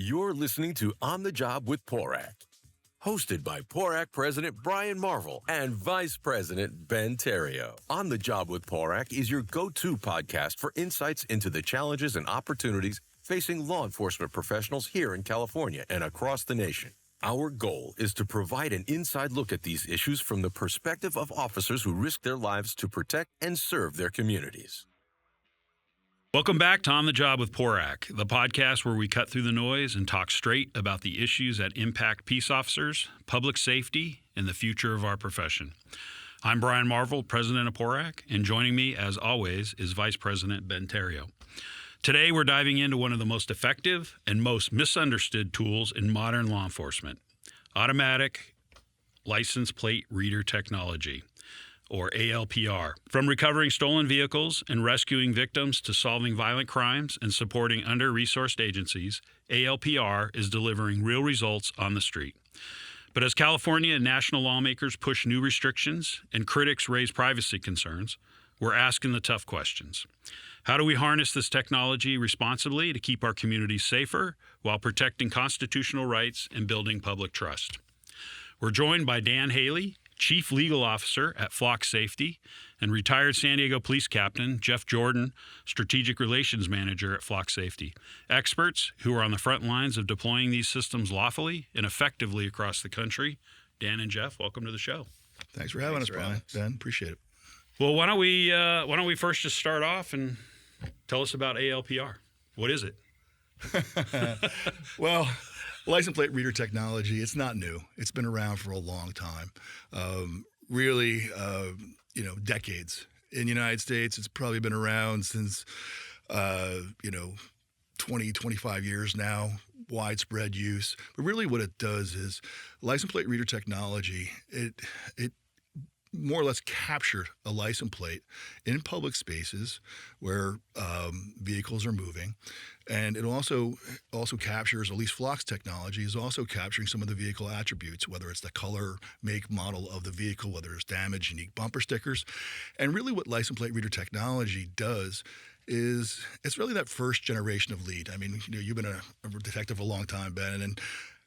You're listening to On the Job with PORAC, hosted by PORAC President Brian Marvel and Vice President Ben Terrio. On the Job with PORAC is your go-to podcast for insights into the challenges and opportunities facing law enforcement professionals here in California and across the nation. Our goal is to provide an inside look at these issues from the perspective of officers who risk their lives to protect and serve their communities. Welcome back to On the Job with PORAC, the podcast where we cut through the noise and talk straight about the issues that impact peace officers, public safety, and the future of our profession. I'm Brian Marvel, President of PORAC, and joining me, as always, is Vice President Ben Terrio. Today, we're diving into one of the most effective and most misunderstood tools in modern law enforcement, automatic license plate reader technology, or ALPR. From recovering stolen vehicles and rescuing victims to solving violent crimes and supporting under-resourced agencies, ALPR is delivering real results on the street. But as California and national lawmakers push new restrictions and critics raise privacy concerns, we're asking the tough questions. How do we harness this technology responsibly to keep our communities safer while protecting constitutional rights and building public trust? We're joined by Dan Haley, Chief Legal Officer at Flock Safety, and retired San Diego Police Captain Jeff Jordan, Strategic Relations Manager at Flock Safety. Experts who are on the front lines of deploying these systems lawfully and effectively across the country. Dan and Jeff, welcome to the show. Thanks for having us, Brian. Ben, appreciate it. Well, why don't we first just start off and tell us about ALPR. What is it? Well, license plate reader technology, it's not new. It's been around for a long time, decades. In the United States, it's probably been around since, 20, 25 years now, widespread use. But really what it does is license plate reader technology, it more or less captured a license plate in public spaces where vehicles are moving. And it also captures, at least Flock's technology, is also capturing some of the vehicle attributes, whether it's the color, make, model of the vehicle, whether it's damage, unique bumper stickers. And really what license plate reader technology does is it's really that first generation of lead. I mean, you've been a detective a long time, Ben, and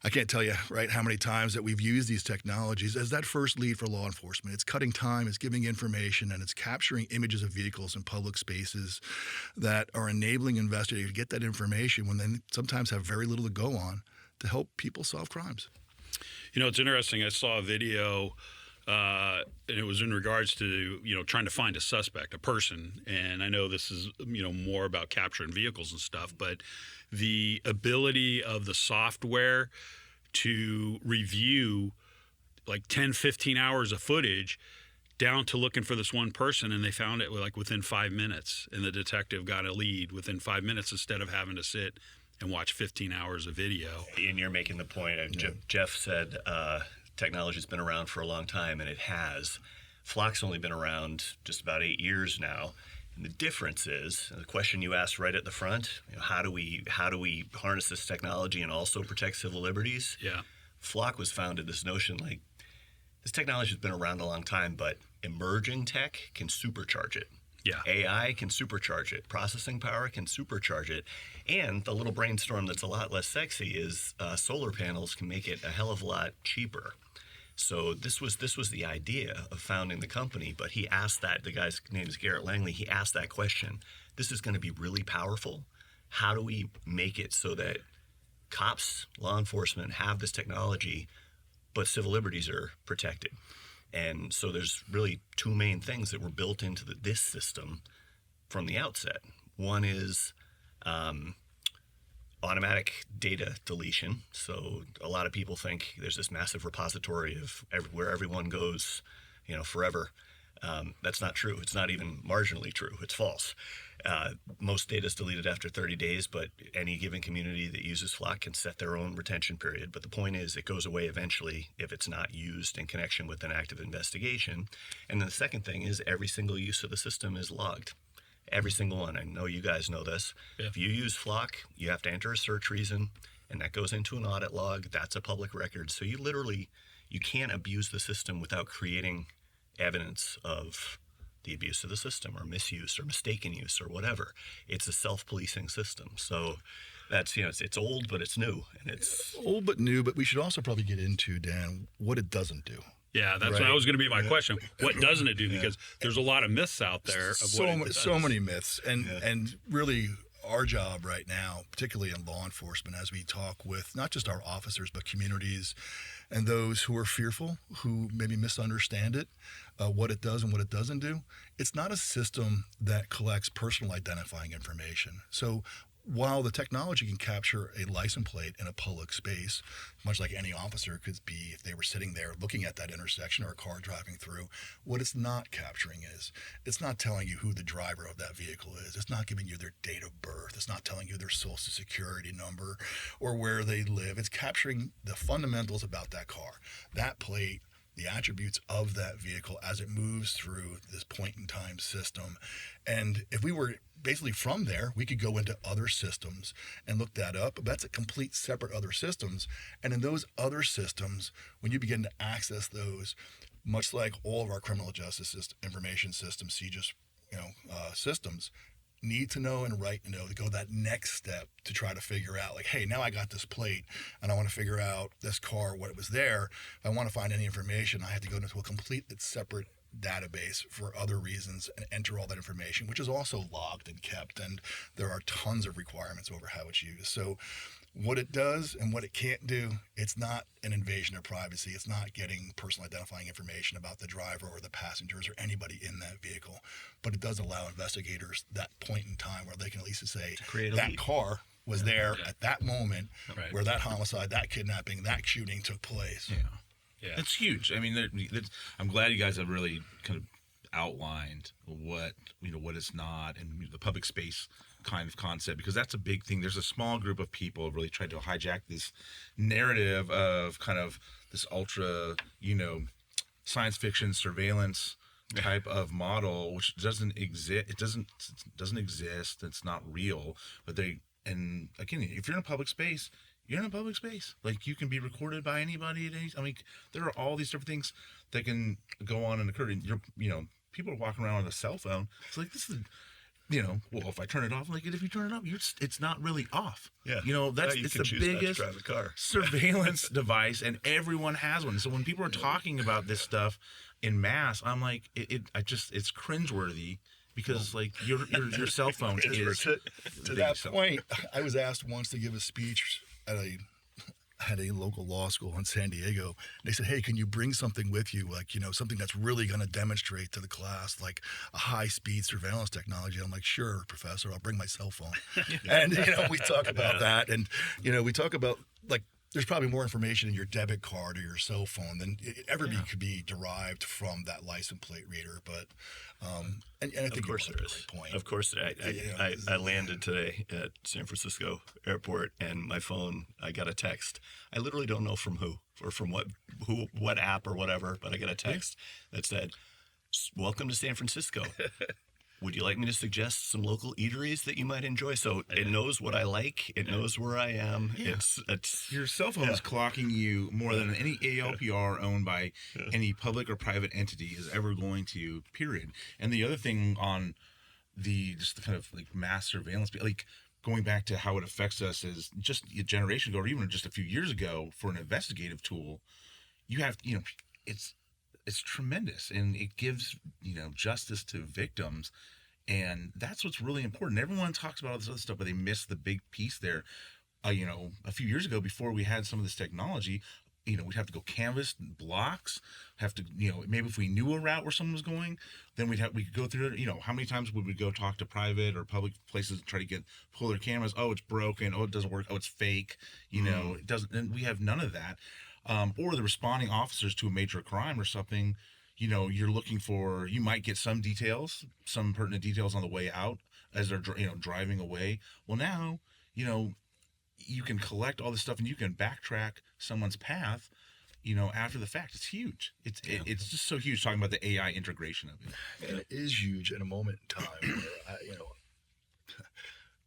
I can't tell you, right, how many times that we've used these technologies as that first lead for law enforcement. It's cutting time, it's giving information, and it's capturing images of vehicles in public spaces that are enabling investigators to get that information when they sometimes have very little to go on to help people solve crimes. You know, it's interesting. I saw a video, and it was in regards to, trying to find a suspect, a person. And I know this is, more about capturing vehicles and stuff, but the ability of the software to review like 10, 15 hours of footage down to looking for this one person, and they found it like within 5 minutes, and the detective got a lead within 5 minutes instead of having to sit and watch 15 hours of video. And you're making the point, Jeff said technology's been around for a long time, and it has. Flock's only been around just about 8 years now. And the difference is, the question you asked right at the front, how do we harness this technology and also protect civil liberties? Yeah. Flock was founded this notion like this technology has been around a long time, but emerging tech can supercharge it. Yeah. AI can supercharge it. Processing power can supercharge it. And the little brainstorm that's a lot less sexy is solar panels can make it a hell of a lot cheaper. So this was the idea of founding the company, but he asked that, the guy's name is Garrett Langley, he asked that question, this is going to be really powerful. How do we make it so that cops, law enforcement have this technology, but civil liberties are protected? And so there's really two main things that were built into this system from the outset. One is automatic data deletion. So a lot of people think there's this massive repository of where everyone goes, forever. That's not true. It's not even marginally true. It's false. Most data is deleted after 30 days, but any given community that uses Flock can set their own retention period. But the point is it goes away eventually if it's not used in connection with an active investigation. And then the second thing is every single use of the system is logged. Every single one. I know you guys know this. Yeah. If you use Flock, you have to enter a search reason, and that goes into an audit log. That's a public record. So you can't abuse the system without creating evidence of the abuse of the system or misuse or mistaken use or whatever. It's a self-policing system. So that's, it's old, but it's new, and it's old but new. But we should also probably get into, Dan, what it doesn't do. Yeah, that's what was going to be my question. What doesn't it do? Because there's a lot of myths out there. Of so many myths, and really our job right now, particularly in law enforcement, as we talk with not just our officers but communities and those who are fearful, who maybe misunderstand it, what it does and what it doesn't do. It's not a system that collects personal identifying information. So while the technology can capture a license plate in a public space, much like any officer could be if they were sitting there looking at that intersection or a car driving through, what it's not capturing is, it's not telling you who the driver of that vehicle is. It's not giving you their date of birth. It's not telling you their social security number or where they live. It's capturing the fundamentals about that car, that plate, the attributes of that vehicle as it moves through this point-in-time system. And if we were basically from there, we could go into other systems and look that up. But that's a complete separate other systems. And in those other systems, when you begin to access those, much like all of our criminal justice information systems, CJIS, systems, need to know and right to know to go that next step to try to figure out, like, hey, now I got this plate and I want to figure out this car, what it was there. If I want to find any information, I have to go into a complete separate database for other reasons and enter all that information, which is also logged and kept. And there are tons of requirements over how it's used. So what it does and what it can't do, it's not an invasion of privacy. It's not getting personal identifying information about the driver or the passengers or anybody in that vehicle. But it does allow investigators that point in time where they can at least say that lead. Car was there at that moment where that homicide, that kidnapping, that shooting took place. Yeah. It's huge. I mean, I'm glad you guys have really kind of outlined what it's not and the public space kind of concept, because that's a big thing. There's a small group of people who really tried to hijack this narrative of kind of this ultra, science fiction surveillance type of model, which doesn't exist. It doesn't exist. It's not real. But and again, if you're in a public space, you're in a public space. Like, you can be recorded by anybody. There are all these different things that can go on and occur. And people are walking around with a cell phone. It's like, this is, well, if I turn it off, like, if you turn it off, it's not really off. Yeah. It's the biggest surveillance device, and everyone has one. So when people are talking about this stuff in mass, I'm like, it's cringeworthy. Because your cell phone is to that point. I was asked once to give a speech at a local law school in San Diego. They said, hey, can you bring something with you, like, something that's really going to demonstrate to the class, like a high-speed surveillance technology? I'm like, sure, professor, I'll bring my cell phone. And, we talk about that. And, we talk about, like, there's probably more information in your debit card or your cell phone than it ever could be derived from that license plate reader. But and I think of course there is. Point. Of course, I landed today at San Francisco Airport, and my phone, I got a text. I literally don't know from who or from what app or whatever, but I got a text that said, "Welcome to San Francisco. Would you like me to suggest some local eateries that you might enjoy?" So it knows what I like. It knows where I am. Yeah. It's your cell phone is clocking you more than any ALPR owned by any public or private entity is ever going to, period. And the other thing on the kind of like mass surveillance, like going back to how it affects us is just a generation ago or even just a few years ago for an investigative tool, you have, it's tremendous, and it gives, justice to victims. And that's what's really important. Everyone talks about all this other stuff, but they miss the big piece there. A few years ago, before we had some of this technology, we'd have to go canvass blocks, have to, maybe if we knew a route where someone was going, then we could go through it. How many times would we go talk to private or public places to try to pull their cameras? Oh, it's broken. Oh, it doesn't work. Oh, it's fake. It doesn't, and we have none of that. Or the responding officers to a major crime or something, you're looking for, you might get some pertinent details on the way out as they're, driving away. Well, now, you can collect all this stuff and you can backtrack someone's path, after the fact. It's huge. It's just so huge, talking about the AI integration of it. And it is huge in a moment in time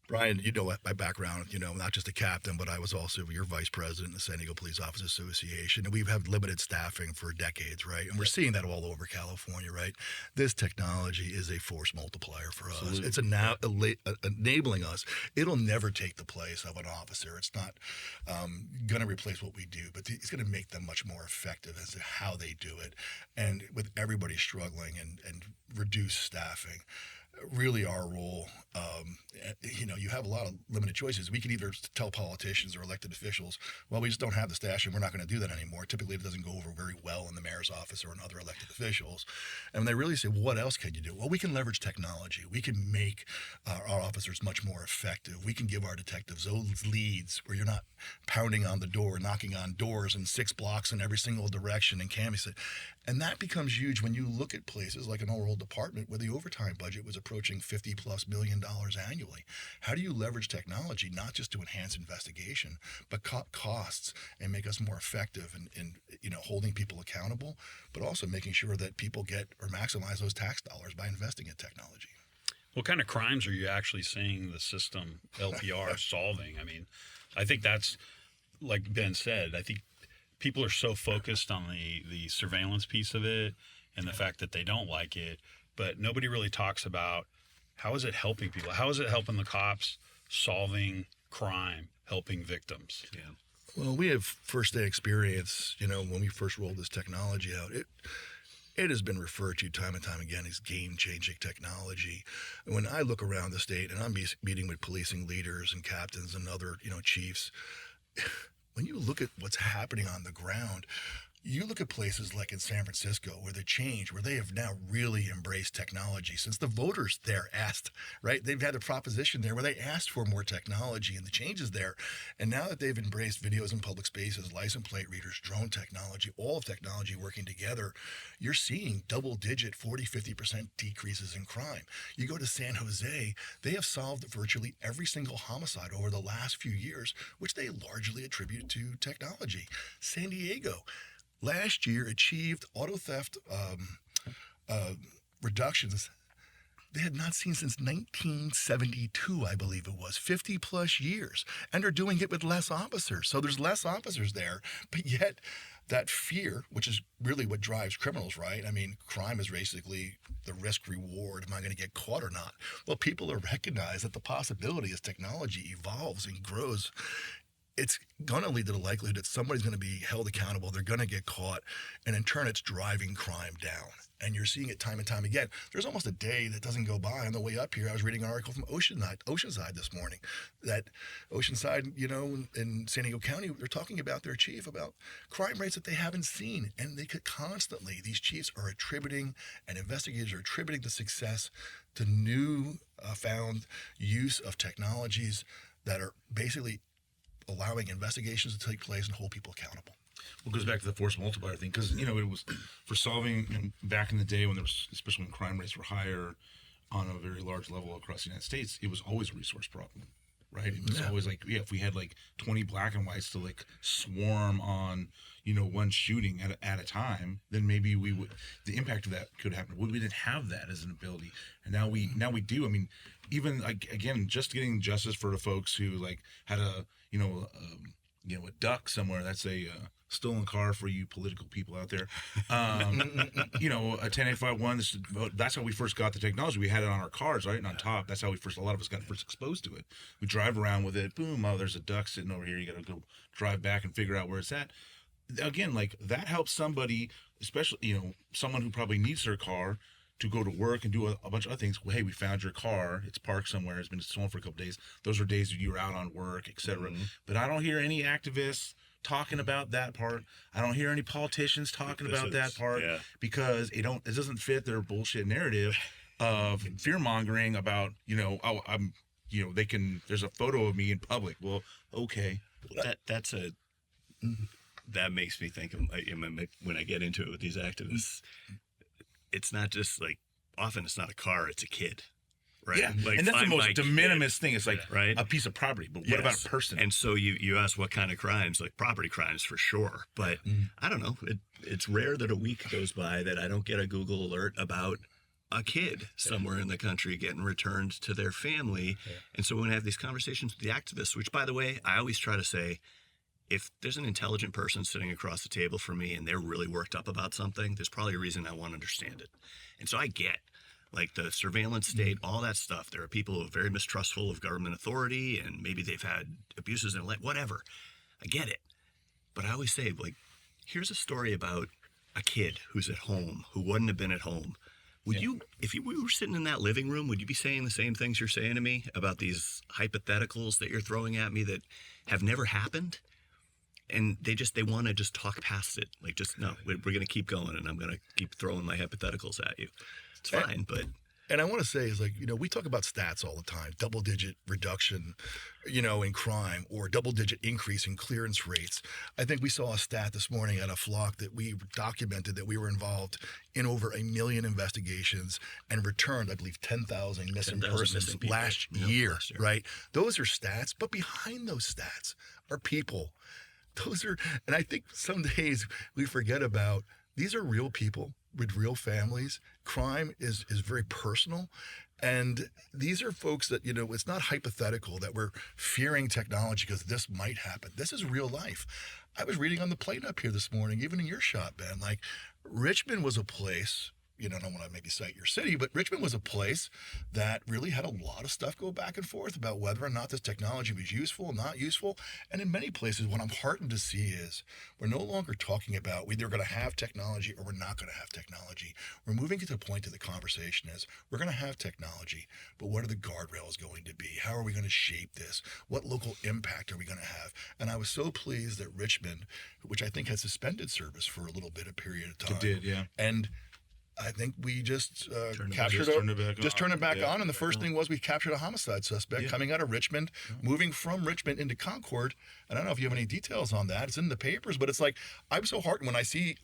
where, Brian, you know my background, not just a captain, but I was also your vice president of the San Diego Police Officers Association. And we've had limited staffing for decades, right? And we're seeing that all over California, right? This technology is a force multiplier for us. Absolutely. It's enabling us. It'll never take the place of an officer. It's not going to replace what we do, but it's going to make them much more effective as to how they do it. And with everybody struggling and reduced staffing, really our role, you have a lot of limited choices. We can either tell politicians or elected officials, well, we just don't have the stash and we're not going to do that anymore. Typically, it doesn't go over very well in the mayor's office or in other elected officials. And when they really say, what else can you do? Well, we can leverage technology. We can make our officers much more effective. We can give our detectives those leads where you're not pounding on the door, knocking on doors in 6 blocks in every single direction and canvassing. And that becomes huge when you look at places like an overall department where the overtime budget was approaching $50+ million annually. How do you leverage technology not just to enhance investigation, but cut costs and make us more effective in holding people accountable, but also making sure that people get or maximize those tax dollars by investing in technology? What kind of crimes are you actually seeing the system LPR solving? I mean, I think that's, like Ben said, I think people are so focused on the surveillance piece of it and the fact that they don't like it, but nobody really talks about how is it helping people? How is it helping the cops solving crime, helping victims? Yeah. Well, we have first-day experience, when we first rolled this technology out. It has been referred to time and time again as game-changing technology. When I look around the state, and I'm meeting with policing leaders and captains and other, chiefs, when you look at what's happening on the ground, you look at places like in San Francisco where they have now really embraced technology since the voters there asked, right? They've had a proposition there where they asked for more technology and the changes there. And now that they've embraced videos in public spaces, license plate readers, drone technology, all of technology working together, you're seeing double-digit 40-50% decreases in crime. You go to San Jose, they have solved virtually every single homicide over the last few years, which they largely attribute to technology. San Diego last year achieved auto theft reductions they had not seen since 1972, I believe it was, 50+ years. And they're doing it with less officers. So there's less officers there, but yet that fear, which is really what drives criminals, right? I mean, crime is basically the risk reward. Am I going to get caught or not? Well, people are recognize that the possibility as technology evolves and grows, it's going to lead to the likelihood that somebody's going to be held accountable. They're going to get caught. And in turn, it's driving crime down. And you're seeing it time and time again. There's almost a day that doesn't go by. On the way up here, I was reading an article from Oceanside this morning. That Oceanside, in San Diego County, they're talking about their chief about crime rates that they haven't seen. And they could constantly, these chiefs are attributing, and investigators are attributing the success to new found use of technologies that are basically allowing investigations to take place and hold people accountable. Well, it goes back to the force multiplier thing because, it was for solving back in the day when there was, especially when crime rates were higher on a very large level across the United States, it was always a resource problem, right? It was always if we had 20 black and whites to swarm on, one shooting at a time, then maybe we would, the impact of that could happen. We didn't have that as an ability. And now we do. I mean, even again, just getting justice for the folks who had a duck somewhere. That's a stolen car for you political people out there. A 10851. That's how we first got the technology. We had it on our cars, right, and on top. That's how a lot of us got first exposed to it. We drive around with it. Boom! Oh, there's a duck sitting over here. You got to go drive back and figure out where it's at. Again, that helps somebody, especially someone who probably needs their car to go to work and do a bunch of other things. Well, hey, we found your car. It's parked somewhere. It's been stolen for a couple of days. Those are days you were out on work, etc. Mm-hmm. But I don't hear any activists talking about that part. I don't hear any politicians talking about that part because it doesn't fit their bullshit narrative of fear mongering about there's a photo of me in public. Well, okay, that makes me think of, when I get into it with these activists. It's not just often it's not a car, it's a kid, right? Yeah, and that's the most de minimis thing. It's right? a piece of property, but what about a person? And so you ask what kind of crimes, property crimes for sure, but I don't know. It's rare that a week goes by that I don't get a Google alert about a kid somewhere in the country getting returned to their family. Yeah. And so when I have these conversations with the activists, which, by the way, I always try to say, if there's an intelligent person sitting across the table from me and they're really worked up about something, there's probably a reason I want to understand it. And so I get, like, the surveillance state, all that stuff. There are people who are very mistrustful of government authority, and maybe they've had abuses in life, whatever. I get it. But I always say, like, here's a story about a kid who's at home, who wouldn't have been at home. Would you, if we were sitting in that living room, would you be saying the same things you're saying to me about these hypotheticals that you're throwing at me that have never happened? And they want to just talk past it. Like, just, no, we're going to keep going, and I'm going to keep throwing my hypotheticals at you. It's fine, but... And I want to say is, like, we talk about stats all the time, double-digit reduction, in crime, or double-digit increase in clearance rates. I think we saw a stat this morning at a flock that we documented that we were involved in over 1 million investigations and returned, I believe, 10,000 missing persons last year, right? Those are stats, but behind those stats are people. And I think some days we forget about, these are real people with real families. Crime is very personal. And these are folks that, it's not hypothetical that we're fearing technology because this might happen. This is real life. I was reading on the plane up here this morning, even in your shop, Ben, like, Richmond was a place, I don't want to maybe cite your city, but Richmond was a place that really had a lot of stuff go back and forth about whether or not this technology was useful, not useful. And in many places, what I'm heartened to see is we're no longer talking about we're either going to have technology or we're not going to have technology. We're moving to the point of the conversation is we're going to have technology, but what are the guardrails going to be? How are we going to shape this? What local impact are we going to have? And I was so pleased that Richmond, which I think had suspended service for a little bit of period of time. It did, yeah. And I think we just turned it back on. And the first thing was we captured a homicide suspect coming out of Richmond, moving from Richmond into Concord. And I don't know if you have any details on that. It's in the papers, but it's like, I'm so heartened when I see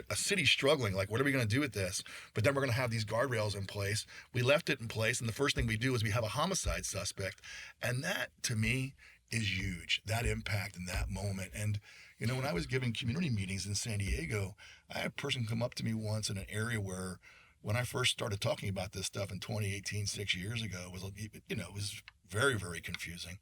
a city struggling, like, what are we going to do with this? But then we're going to have these guardrails in place. We left it in place. And the first thing we do is we have a homicide suspect. And that, to me, is huge, that impact in that moment. And, when I was giving community meetings in San Diego, I had a person come up to me once in an area where, when I first started talking about this stuff in 2018, 6 years ago, it was very, very confusing.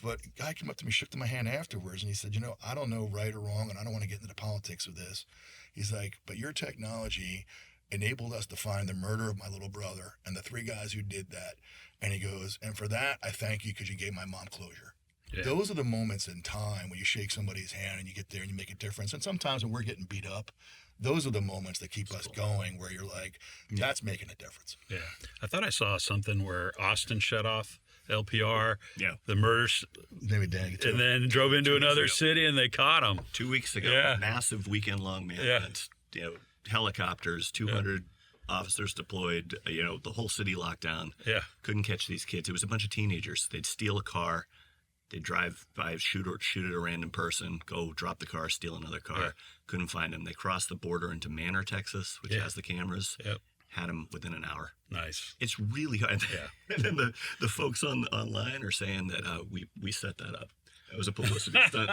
But a guy came up to me, shook my hand afterwards, and he said, I don't know right or wrong, and I don't want to get into the politics of this. He's like, but your technology enabled us to find the murder of my little brother and the 3 guys who did that. And he goes, and for that, I thank you because you gave my mom closure. Yeah. Those are the moments in time when you shake somebody's hand and you get there and you make a difference. And sometimes when we're getting beat up, those are the moments that keep us going, where you're like, that's making a difference. Yeah. I thought I saw something where Austin shut off ALPR, the murders, maybe Danny too, and then drove into another city and they caught him. 2 weeks ago, massive weekend-long manhunt. Helicopters, 200 officers deployed, the whole city locked down. Yeah. Couldn't catch these kids. It was a bunch of teenagers. They'd steal a car. They'd drive by, shoot at a random person, go drop the car, steal another car. Yeah. Couldn't find him. They crossed the border into Manor, Texas, which has the cameras. Yep. Had him within an hour. Nice. It's really hard. Yeah. And then the folks online are saying that we set that up. That was a publicity stunt.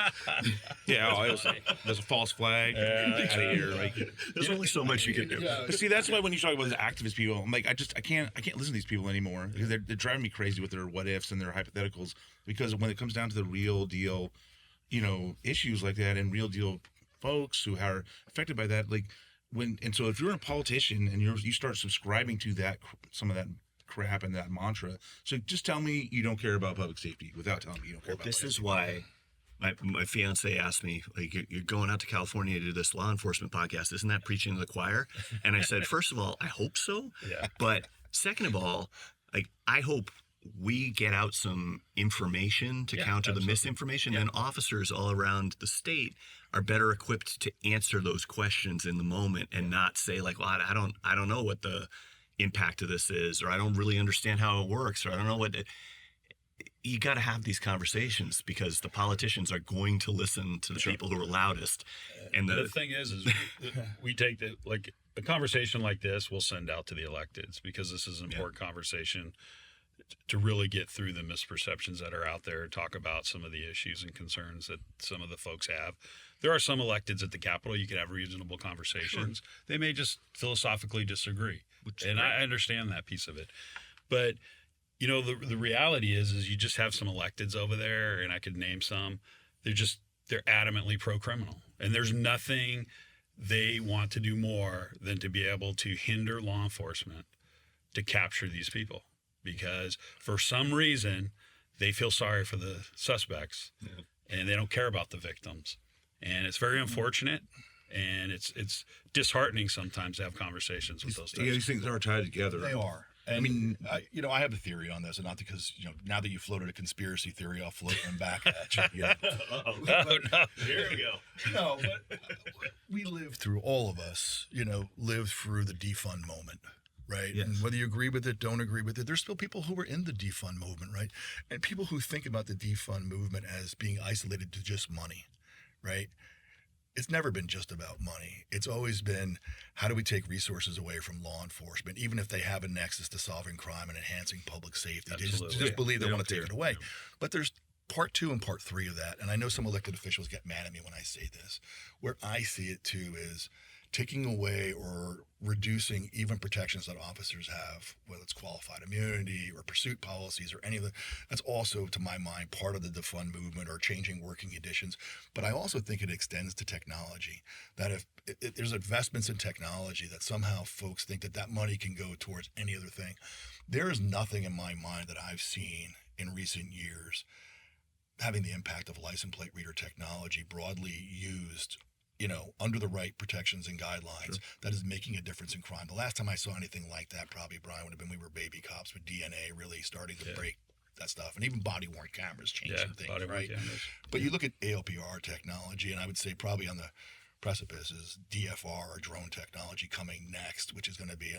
There's a false flag. There's only so much you can do. But see, that's why when you talk about these activist people, I'm like, I can't listen to these people anymore, because they're driving me crazy with their what ifs and their hypotheticals. Because when it comes down to the real deal, issues like that, and real deal folks who are affected by that, so if you're a politician and you start subscribing to that, some of that crap and that mantra, so just tell me you don't care about public safety without telling me you don't care about this. Is why my fiance asked me, like, you're going out to California to do this law enforcement podcast, isn't that preaching to the choir? And I said, first of all, I hope so. Yeah. But second of all, like, I hope we get out some information to counter the misinformation, and officers all around the state are better equipped to answer those questions in the moment, and not say, like, well, I don't know what the impact of this is, or I don't really understand how it works, or I don't know what you got to have these conversations, because the politicians are going to listen to the people who are loudest. And the thing is we take a conversation like this, we'll send out to the electeds, because this is an important conversation. to really get through the misperceptions that are out there, talk about some of the issues and concerns that some of the folks have. There are some electeds at the Capitol. You could have reasonable conversations. Sure. They may just philosophically disagree. And I understand that piece of it. But, you know, the reality is you just have some electeds over there, and I could name some. They're adamantly pro-criminal. And there's nothing they want to do more than to be able to hinder law enforcement to capture these people. Because for some reason, they feel sorry for the suspects, and they don't care about the victims. And it's very unfortunate, and it's disheartening sometimes to have conversations with those types. Yeah, these things are tied together. They are. And, I mean, I have a theory on this, and not because, now that you floated a conspiracy theory, I'll float one back at you. Oh, no. Here we go. No, but we lived through, all of us, lived through the defund moment. Right. Yes. And whether you agree with it, don't agree with it, there's still people who are in the defund movement. Right. And people who think about the defund movement as being isolated to just money. Right. It's never been just about money. It's always been, how do we take resources away from law enforcement, even if they have a nexus to solving crime and enhancing public safety? Absolutely. They just believe they want to take it away. Yeah. But there's part 2 and part 3 of that. And I know some elected officials get mad at me when I say this. Where I see it too is taking away or reducing even protections that officers have, whether it's qualified immunity or pursuit policies or any of that. That's also, to my mind, part of the defund movement or changing working conditions. But I also think it extends to technology, that if there's investments in technology, that somehow folks think that money can go towards any other thing. There is nothing in my mind that I've seen in recent years having the impact of license plate reader technology broadly used under the right protections and guidelines, that is making a difference in crime. The last time I saw anything like that, probably, Brian, would have been we were baby cops with DNA really starting to break that stuff. And even body-worn cameras changing things, right? But you look at ALPR technology, and I would say probably on the precipice is DFR or drone technology coming next, which is going to be,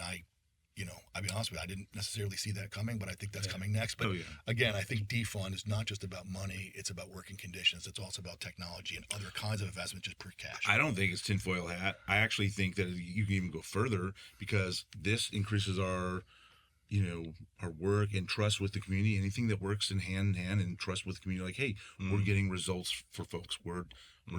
I'll be honest with you, I didn't necessarily see that coming, but I think that's coming next. But again, I think defund is not just about money, it's about working conditions. It's also about technology and other kinds of investment, just pure cash. I don't think it's tinfoil hat. I actually think that you can even go further, because this increases our work and trust with the community. Anything that works in hand and trust with the community, like, hey, we're getting results for folks. We're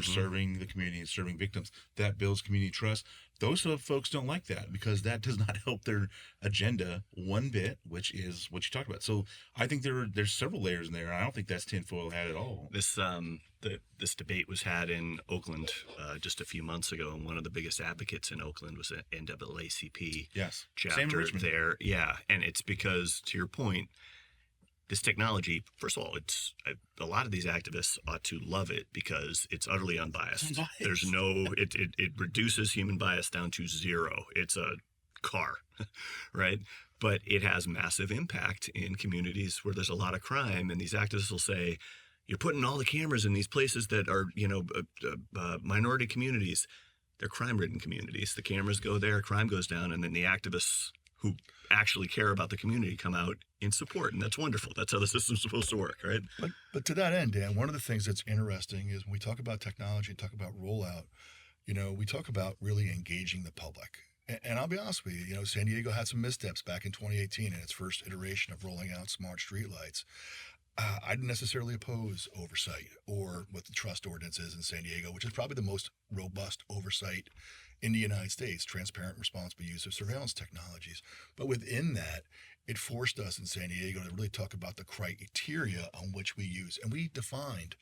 serving the community and serving victims. That builds community trust. Those folks don't like that, because that does not help their agenda one bit, which is what you talked about. So I think there's several layers in there. And I don't think that's tinfoil hat at all. This debate was had in Oakland just a few months ago, and one of the biggest advocates in Oakland was an NAACP chapter there. Yeah, and it's because, to your point, this technology, first of all, a lot of these activists ought to love it because it's utterly unbiased. There's it reduces human bias down to zero. It's a car, right? But it has massive impact in communities where there's a lot of crime, and these activists will say, you're putting all the cameras in these places that are, minority communities. They're crime-ridden communities. The cameras go there, crime goes down, and then the activists who actually care about the community come out in support, and that's wonderful. That's how the system's supposed to work, right? But to that end, Dan, one of the things that's interesting is when we talk about technology and talk about rollout, we talk about really engaging the public. And I'll be honest with you, San Diego had some missteps back in 2018 in its first iteration of rolling out smart streetlights. I didn't necessarily oppose oversight or what the trust ordinance is in San Diego, which is probably the most robust oversight in the United States, transparent, responsible use of surveillance technologies. But within that, it forced us in San Diego to really talk about the criteria on which we use. And we defined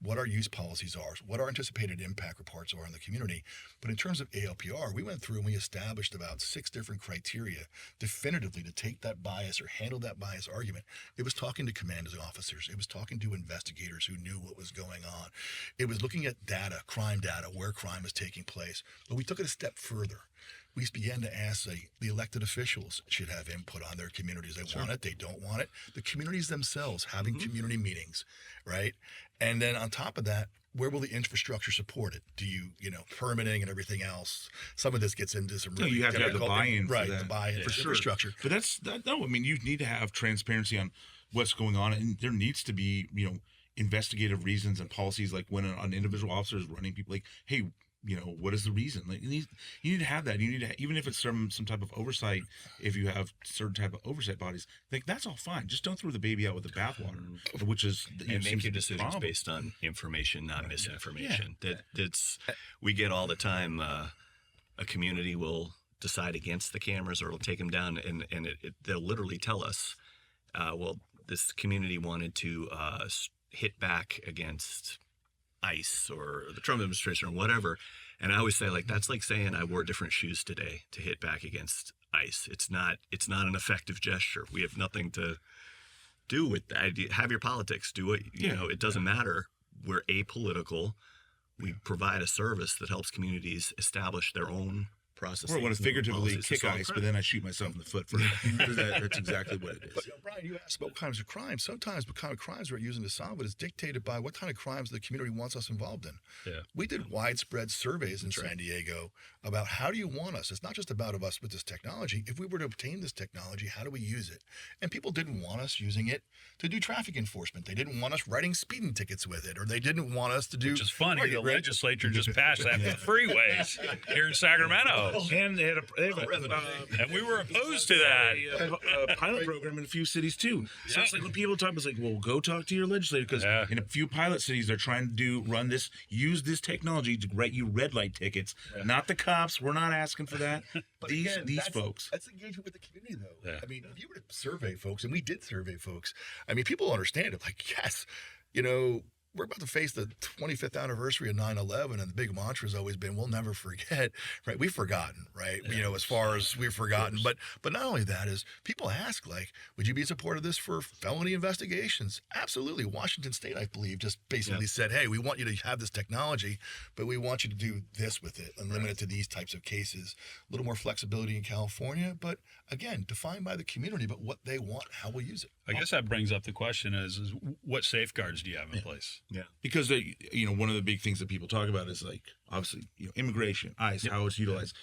what our use policies are, what our anticipated impact reports are in the community. But in terms of ALPR, we went through and we established about 6 different criteria definitively to take that bias or handle that bias argument. It was talking to commanding officers. It was talking to investigators who knew what was going on. It was looking at data, crime data, where crime was taking place. But we took it a step further. We began to ask, the elected officials should have input on their communities. They want it, they don't want it. The communities themselves having community meetings, right? And then on top of that, where will the infrastructure support it? Do you, permitting and everything else? Some of this gets into some really you have to have the buy-in, right? The buy-in for infrastructure. Sure. But you need to have transparency on what's going on, and there needs to be, investigative reasons and policies, like when an individual officer is running people, like, hey, what is the reason? Like you need to have that. You need to, even if it's some type of oversight, if you have certain type of oversight bodies, like that's all fine. Just don't throw the baby out with the bathwater, which is and make your decisions based on information, not misinformation. We get all the time. A community will decide against the cameras or it'll take them down, and they'll literally tell us, well, this community wanted to hit back against ICE or the Trump administration or whatever. And I always say, like, that's like saying I wore different shoes today to hit back against ICE. It's not an effective gesture. We have nothing to do with that. Have your politics. Do it. It doesn't matter. We're apolitical. We provide a service that helps communities establish their own process. Or I want to figuratively kick ICE, but then I shoot myself in the foot for it. That's exactly what it is. But Brian, you asked about what kinds of crimes. Sometimes what kind of crimes we're using to solve it is dictated by what kind of crimes the community wants us involved in. Yeah. We did widespread surveys in San Diego about how do you want us? It's not just about us with this technology. If we were to obtain this technology, how do we use it? And people didn't want us using it to do traffic enforcement. They didn't want us writing speeding tickets with it, or they didn't want us to do. Which is funny. The legislature just passed that for the freeways here in Sacramento. And they have and we were opposed to that. a pilot program in a few cities too. So it's like when people talk, it's like, well, go talk to your legislator, because in a few pilot cities they're trying to use this technology to write you red light tickets. Not the cops. We're not asking for that. But these again, folks. That's engagement with the community, though. Yeah. I mean, if you were to survey folks, and we did survey folks, I mean, people understand it. Like, yes, we're about to face the 25th anniversary of 9/11, and the big mantra has always been, we'll never forget, right? We've forgotten, right? Yeah. As far as we've forgotten. But not only that is, people ask, like, would you be in support of this for felony investigations? Absolutely. Washington State, I believe, just basically said, hey, we want you to have this technology, but we want you to do this with it and limit it to these types of cases. A little more flexibility in California, but again, defined by the community, but what they want, how we'll use it. I guess that brings up the question is what safeguards do you have in place? Yeah. Because one of the big things that people talk about is, like, obviously, immigration, ICE, how it's utilized,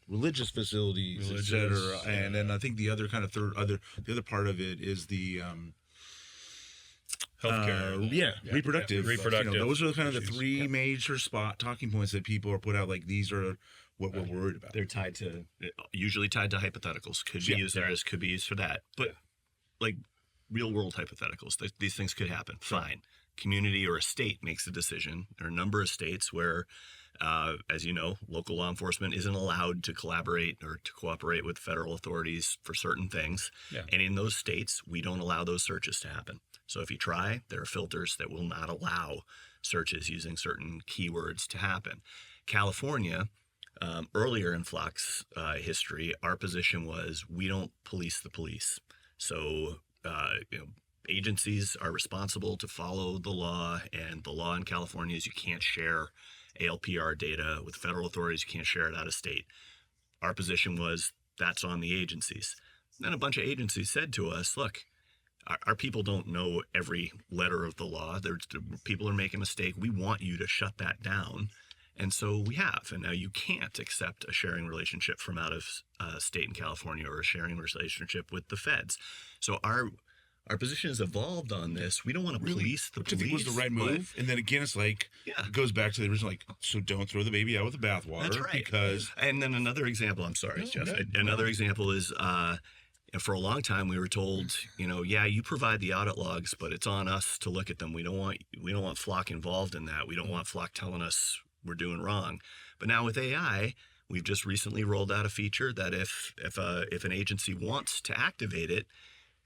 religious facilities, etc. And then I think the other kind of the other part of it is the healthcare, reproductive. Those are kind of the issues. three major talking points that people are put out. Like, these are what we're worried about. They're usually tied to hypotheticals. Could be used for this, could be used for that. But like real world hypotheticals, these things could happen. Fine. Community or a state makes a decision. There are a number of states where, as you know, local law enforcement isn't allowed to collaborate or to cooperate with federal authorities for certain things. Yeah. And in those states, we don't allow those searches to happen. So if you try, there are filters that will not allow searches using certain keywords to happen. California, earlier in Flock's history, our position was we don't police the police. So, agencies are responsible to follow the law, and the law in California is you can't share ALPR data with federal authorities. You can't share it out of state. Our position was that's on the agencies. Then a bunch of agencies said to us, look, our people don't know every letter of the law. People are making a mistake. We want you to shut that down. And so we have. And now you can't accept a sharing relationship from out of state in California or a sharing relationship with the feds. So our position has evolved on this. We don't want to police the police. Which I think was the right move. And then again, it's like, it goes back to the original, like, so don't throw the baby out with the bathwater. That's right. Because... And then another example, I'm sorry, Jeff. Another example is for a long time we were told, you provide the audit logs, but it's on us to look at them. We don't want Flock involved in that. We don't want Flock telling us we're doing wrong. But now with AI, we've just recently rolled out a feature that if an agency wants to activate it,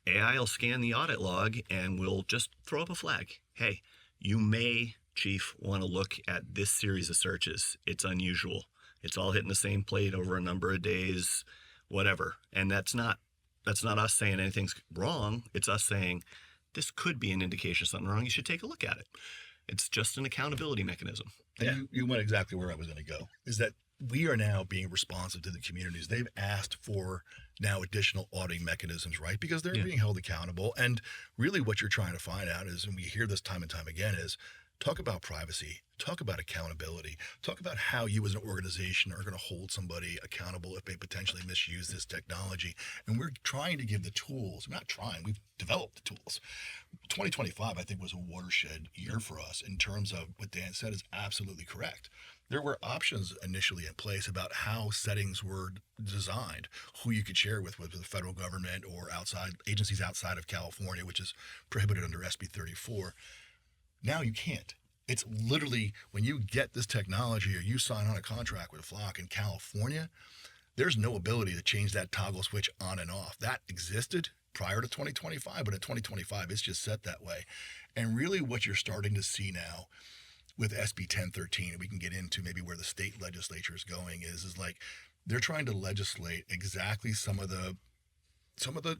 AI will scan the audit log and will just throw up a flag. Hey, you may, Chief, want to look at this series of searches. It's unusual. It's all hitting the same plate over a number of days, whatever. And that's not us saying anything's wrong. It's us saying this could be an indication of something wrong. You should take a look at it. It's just an accountability mechanism. And you went exactly where I was going to go, is that we are now being responsive to the communities. They've asked for now additional auditing mechanisms, right? Because they're being held accountable. And really what you're trying to find out is, and we hear this time and time again, is Talk about privacy. Talk about accountability. Talk about how you as an organization are going to hold somebody accountable if they potentially misuse this technology. And we're trying to give the tools. We're not trying. We've developed the tools. 2025, I think, was a watershed year for us in terms of what Dan said is absolutely correct. There were options initially in place about how settings were designed, who you could share with the federal government or outside agencies outside of California, which is prohibited under SB 34. Now you can't. It's literally when you get this technology or you sign on a contract with Flock in California, there's no ability to change that toggle switch on and off. That existed prior to 2025, but in 2025, it's just set that way. And really what you're starting to see now with SB 1013, and we can get into maybe where the state legislature is going, is like they're trying to legislate exactly some of the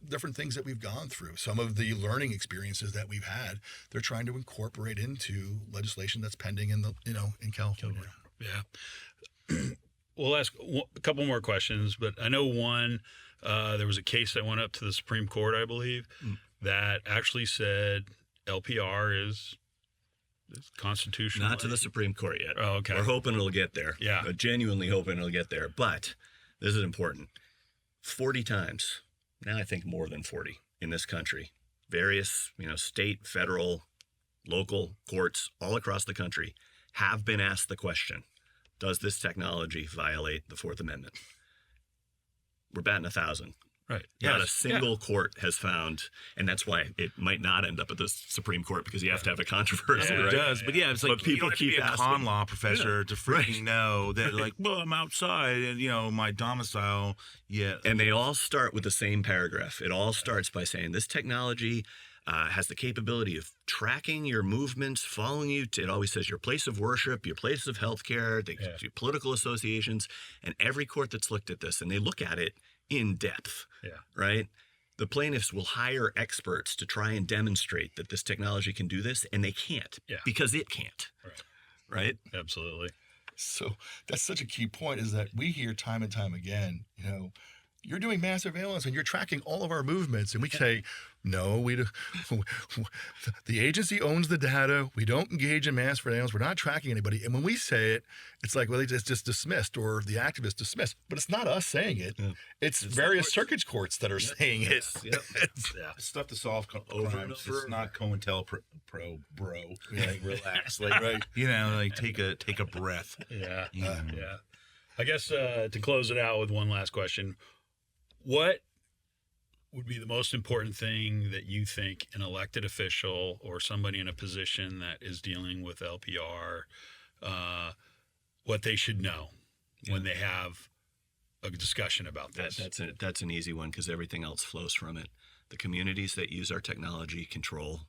different things that we've gone through, some of the learning experiences that we've had. They're trying to incorporate into legislation that's pending in California. Yeah. We'll ask a couple more questions, but I know one, there was a case that went up to the Supreme Court, I believe, that actually said LPR is constitutional. Not to the Supreme Court yet. Oh, okay. We're hoping it'll get there. Yeah. Genuinely hoping it'll get there. But this is important. 40 times, now I think more than 40 in this country, various, state, federal, local courts all across the country have been asked the question, does this technology violate the Fourth Amendment? We're batting 1,000. Right. Not a single court has found, and that's why it might not end up at the Supreme Court, because you have to have a controversy. It right? does, but yeah, it's like But people you don't have to be keep a asking. con law professor to freaking know that, like, well, I'm outside and my domicile. Yeah, And they all start with the same paragraph. It all starts by saying this technology has the capability of tracking your movements, following you to, it always says your place of worship, your place of healthcare, your political associations, and every court that's looked at this, and they look at it in depth, right? The plaintiffs will hire experts to try and demonstrate that this technology can do this, and they can't because it can't, right? Absolutely. So that's such a key point, is that we hear time and time again, you're doing mass surveillance and you're tracking all of our movements. And we say, no, the agency owns the data. We don't engage in mass surveillance. We're not tracking anybody. And when we say it, it's like, well, it's just dismissed, or the activists dismissed. But it's not us saying it. Yeah. It's various circuit courts that are saying it. It's stuff to solve crimes. It's not COINTELPRO, bro. Like, relax. Like, right. Take a breath. Yeah. Yeah. I guess to close it out with one last question, what would be the most important thing that you think an elected official or somebody in a position that is dealing with LPR, what they should know when they have a discussion about this? That's an easy one, because everything else flows from it. The communities that use our technology control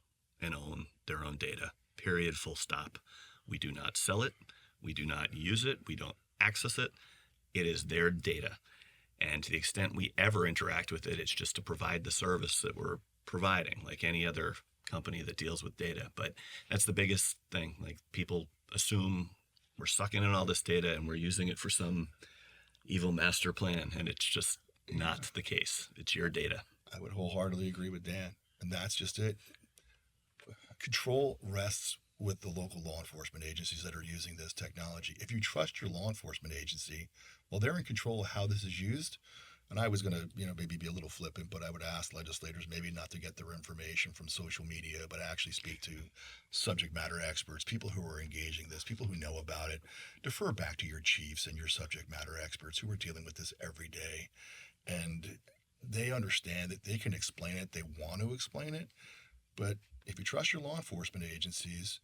and own their own data, period, full stop. We do not sell it. We do not use it. We don't access it. It is their data. And to the extent we ever interact with it, it's just to provide the service that we're providing, like any other company that deals with data. But that's the biggest thing. Like, people assume we're sucking in all this data and we're using it for some evil master plan, and it's just not the case. It's your data. I would wholeheartedly agree with Dan, and that's just it. Control rests with the local law enforcement agencies that are using this technology. If you trust your law enforcement agency, well, they're in control of how this is used. And I was going to, maybe be a little flippant, but I would ask legislators maybe not to get their information from social media, but actually speak to subject matter experts, people who are engaging this, people who know about it. Defer back to your chiefs and your subject matter experts who are dealing with this every day. And they understand that they can explain it. They want to explain it. But if you trust your law enforcement agencies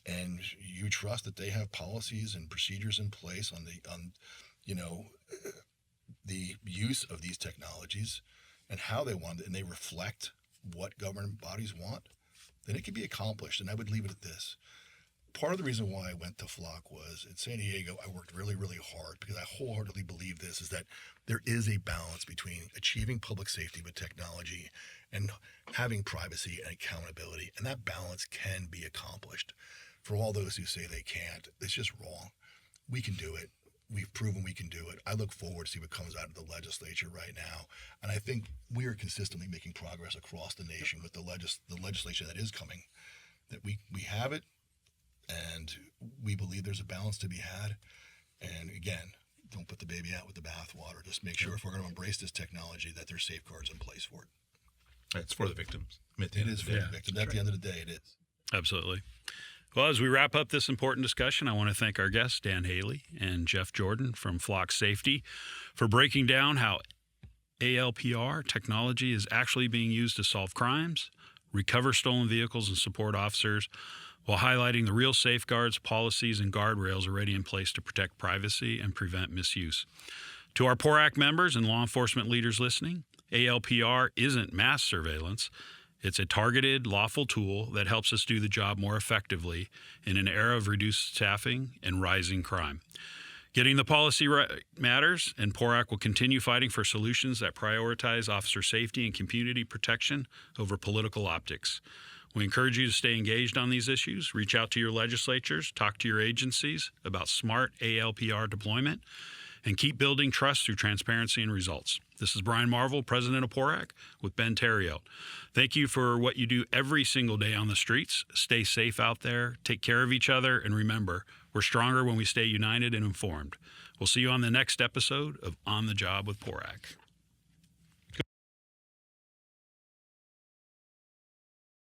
and you trust that they have policies and procedures in place on the use of these technologies and how they want it, and they reflect what government bodies want, then it can be accomplished. And I would leave it at this. Part of the reason why I went to Flock was in San Diego, I worked really, really hard because I wholeheartedly believe this, is that there is a balance between achieving public safety with technology and having privacy and accountability. And that balance can be accomplished. For all those who say they can't, it's just wrong. We can do it. We've proven we can do it. I look forward to see what comes out of the legislature right now. And I think we are consistently making progress across the nation with the legislation that is coming, that we have it. And we believe there's a balance to be had. And again, don't put the baby out with the bathwater. Just make sure if we're going to embrace this technology that there's safeguards in place for it. It's for the victims. It is for the victims. At the end of the day, it is. Absolutely. Well, as we wrap up this important discussion, I want to thank our guests, Dan Haley and Jeff Jordan from Flock Safety, for breaking down how ALPR technology is actually being used to solve crimes, recover stolen vehicles, and support officers, while highlighting the real safeguards, policies, and guardrails already in place to protect privacy and prevent misuse. To our PORAC members and law enforcement leaders listening, ALPR isn't mass surveillance. It's a targeted, lawful tool that helps us do the job more effectively in an era of reduced staffing and rising crime. Getting the policy right matters, and PORAC will continue fighting for solutions that prioritize officer safety and community protection over political optics. We encourage you to stay engaged on these issues, reach out to your legislatures, talk to your agencies about smart ALPR deployment, and keep building trust through transparency and results. This is Brian Marvel, President of PORAC, with Ben Theriault. Thank you for what you do every single day on the streets. Stay safe out there, take care of each other, and remember, we're stronger when we stay united and informed. We'll see you on the next episode of On the Job with PORAC.